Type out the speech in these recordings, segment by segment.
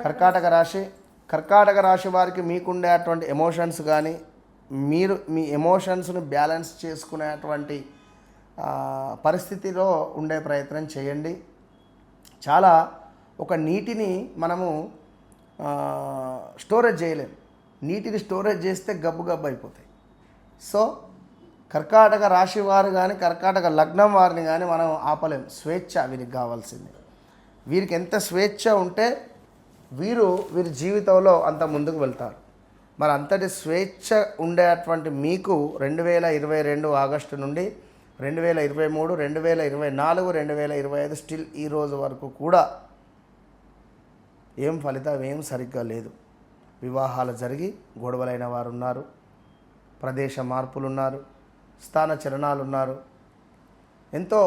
కర్కాటక రాశి వారికి మీకుండేటువంటి ఎమోషన్స్ కానీ మీరు మీ ఎమోషన్స్ను బ్యాలెన్స్ చేసుకునేటువంటి పరిస్థితిలో ఉండే ప్రయత్నం చేయండి. చాలా ఒక నీటిని మనము స్టోరేజ్ చేయలేము. నీటిని స్టోరేజ్ చేస్తే గబ్బు గబ్బు అయిపోతాయి. సో కర్కాటక రాశి వారు కానీ కర్కాటక లగ్నం వారిని కానీ మనం ఆపలేము. స్వేచ్ఛ వీరికి కావాల్సింది. వీరికి ఎంత స్వేచ్ఛ ఉంటే వీరి జీవితంలో అంత ముందుకు వెళ్తారు. మరి అంతటి స్వేచ్ఛ ఉండేటువంటి మీకు 2022 ఆగస్టు నుండి 2023, 2024, 2025 స్టిల్ ఈ రోజు వరకు కూడా ఏం ఫలితం ఏం సరిగ్గా లేదు. వివాహాలు జరిగి గొడవలైన వారు ఉన్నారు, ప్రదేశ మార్పులు ఉన్నారు, స్థాన చలనాలు ఉన్నారు, ఎంతో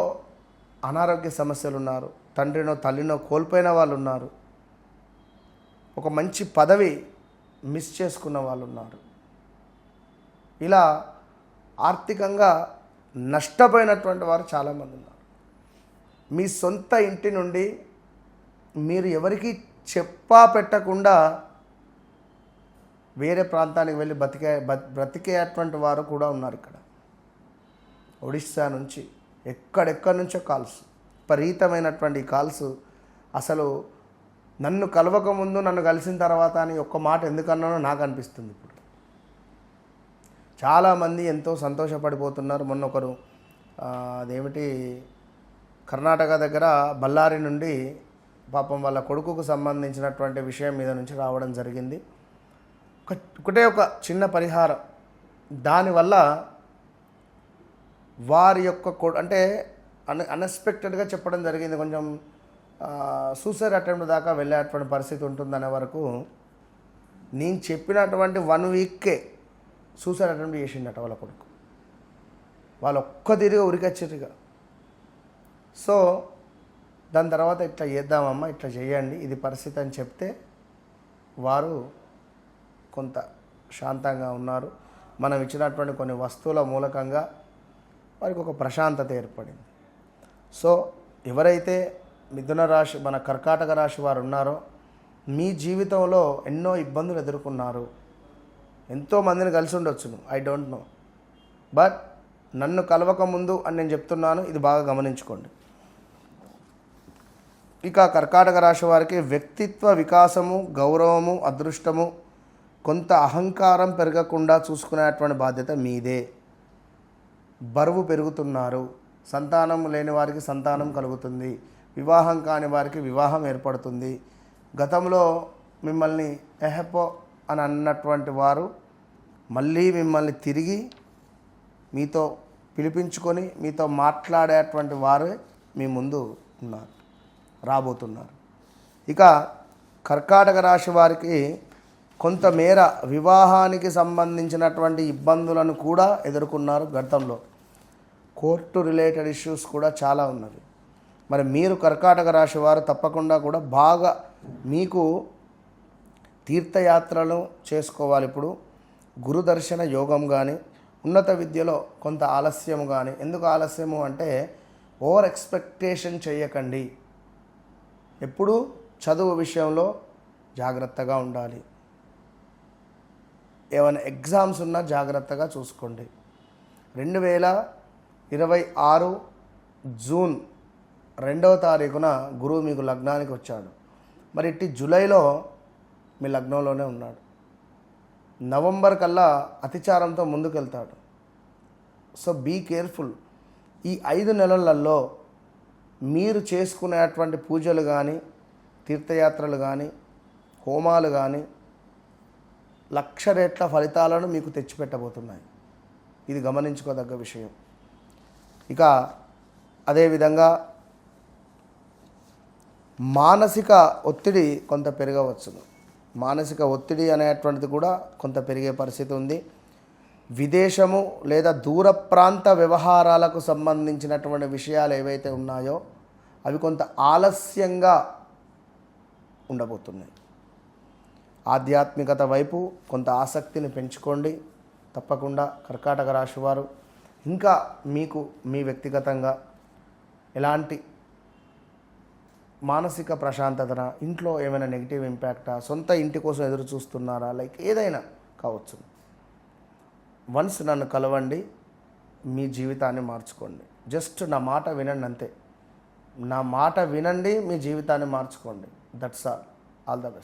అనారోగ్య సమస్యలు ఉన్నారు, తండ్రినో తల్లినో కోల్పోయిన వాళ్ళు ఉన్నారు, ఒక మంచి పదవి మిస్ చేసుకున్న వాళ్ళు ఉన్నారు. ఇలా ఆర్థికంగా నష్టపోయినటువంటి వారు చాలామంది ఉన్నారు. మీ సొంత ఇంటి నుండి మీరు ఎవరికి చెప్పా పెట్టకుండా వేరే ప్రాంతానికి వెళ్ళి బ్రతికేటువంటి వారు కూడా ఉన్నారు. ఇక్కడ ఒడిస్సా నుంచి ఎక్కడెక్కడి నుంచో కాల్స్, విపరీతమైనటువంటి కాల్స్. అసలు నన్ను కలవకముందు నన్ను కలిసిన తర్వాత అని ఒక్క మాట ఎందుకన్నానో నాకు అనిపిస్తుంది. ఇప్పుడు చాలామంది ఎంతో సంతోషపడిపోతున్నారు. మొన్న ఒకరు అదేమిటి కర్ణాటక దగ్గర బళ్ళారి నుండి పాపం వాళ్ళ కొడుకుకు సంబంధించినటువంటి విషయం మీద నుంచి రావడం జరిగింది. ఒకటే ఒక చిన్న పరిహారం. దానివల్ల వారి యొక్క అంటే అన్ఎక్స్పెక్టెడ్గా చెప్పడం జరిగింది. కొంచెం సూసైడ్ అటెంప్ట్ దాకా వెళ్ళేటువంటి పరిస్థితి ఉంటుందనే వరకు నేను చెప్పినటువంటి 1 వీక్కే సూసైడ్ అటెంప్ట్ చేసిండట వాళ్ళ కొడుకు. వాళ్ళు ఒక్క తిరిగి ఉరికొచ్చిరిగా. సో దాని తర్వాత ఇట్లా చేద్దామమ్మా, ఇట్లా చేయండి, ఇది పరిస్థితి అని చెప్తే వారు కొంత శాంతంగా ఉన్నారు. మనం ఇచ్చినటువంటి కొన్ని వస్తువుల మూలకంగా వారికి ఒక ప్రశాంతత ఏర్పడింది. సో ఎవరైతే మిథున రాశి మన కర్కాటక రాశి వారు ఉన్నారో మీ జీవితంలో ఎన్నో ఇబ్బందులు ఎదుర్కొన్నారు. ఎంతోమందిని కలిసి ఉండొచ్చును, ఐ డోంట్ నో. బట్ నన్ను కలవక ముందు అని నేను చెప్తున్నాను, ఇది బాగా గమనించుకోండి. ఇక కర్కాటక రాశి వారికి వ్యక్తిత్వ వికాసము, గౌరవము, అదృష్టము, కొంత అహంకారం పెరగకుండా చూసుకునేటువంటి బాధ్యత మీదే. బరువు పెరుగుతున్నారు. సంతానం లేని వారికి సంతానం కలుగుతుంది. వివాహం కాని వారికి వివాహం ఏర్పడుతుంది. గతంలో మిమ్మల్ని ఎహపో అని అన్నటువంటి వారు మళ్ళీ మిమ్మల్ని తిరిగి మీతో పిలిపించుకొని మీతో మాట్లాడేటువంటి వారే మీ ముందు ఉన్నారు, రాబోతున్నారు. ఇక కర్కాటక రాశి వారికి కొంతమేర వివాహానికి సంబంధించినటువంటి ఇబ్బందులను కూడా ఎదుర్కొన్నారు గతంలో. కోర్టు రిలేటెడ్ ఇష్యూస్ కూడా చాలా ఉన్నవి. మరి మీరు కర్కాటక రాశి వారు తప్పకుండా కూడా బాగా మీకు తీర్థయాత్రలు చేసుకోవాలి. ఇప్పుడు గురు దర్శన యోగం కానీ, ఉన్నత విద్యలో కొంత ఆలస్యం కానీ. ఎందుకు ఆలస్యము అంటే ఓవర్ ఎక్స్పెక్టేషన్ చేయకండి. ఎప్పుడు చదువు విషయంలో జాగ్రత్తగా ఉండాలి. ఏమైనా ఎగ్జామ్స్ ఉన్నా జాగ్రత్తగా చూసుకోండి. 2026 జూన్ 2వ తారీఖున గురువు మీకు లగ్నానికి వచ్చాడు. మరి ఇట్టి జూలైలో మీ లగ్నంలోనే ఉన్నాడు. నవంబర్ కల్లా అతిచారంతో ముందుకెళ్తాడు. So be careful. ఈ 5 నెలలలో మీరు చేసుకునేటువంటి పూజలు కానీ, తీర్థయాత్రలు కానీ, హోమాలు కానీ 1,00,000 రెట్ల ఫలితాలను మీకు తెచ్చిపెట్టబోతున్నాయి. ఇది గమనించుకోదగ్గ విషయం. ఇక అదేవిధంగా మానసిక ఒత్తిడి కొంత పెరగవచ్చును. మానసిక ఒత్తిడి అనేటువంటిది కూడా కొంత పెరిగే పరిస్థితి ఉంది. విదేశము లేదా దూర ప్రాంత వ్యవహారాలకు సంబంధించినటువంటి విషయాలు ఏవైతే ఉన్నాయో అవి కొంత ఆలస్యంగా ఉండబోతున్నాయి. ఆధ్యాత్మికత వైపు కొంత ఆసక్తిని పెంచుకోండి తప్పకుండా కర్కాటక రాశి వారు. ఇంకా మీకు మీ వ్యక్తిగతంగా ఎలాంటి మానసిక ప్రశాంతతనా, ఇంట్లో ఏమైనా నెగిటివ్ ఇంపాక్టా, సొంత ఇంటి కోసం ఎదురు చూస్తున్నారా, లైక్ ఏదైనా కావచ్చు. వన్స్ నన్ను కలవండి, మీ జీవితాన్ని మార్చుకోండి. జస్ట్ నా మాట వినండి అంతే. నా మాట వినండి, మీ జీవితాన్ని మార్చుకోండి. That's all the best.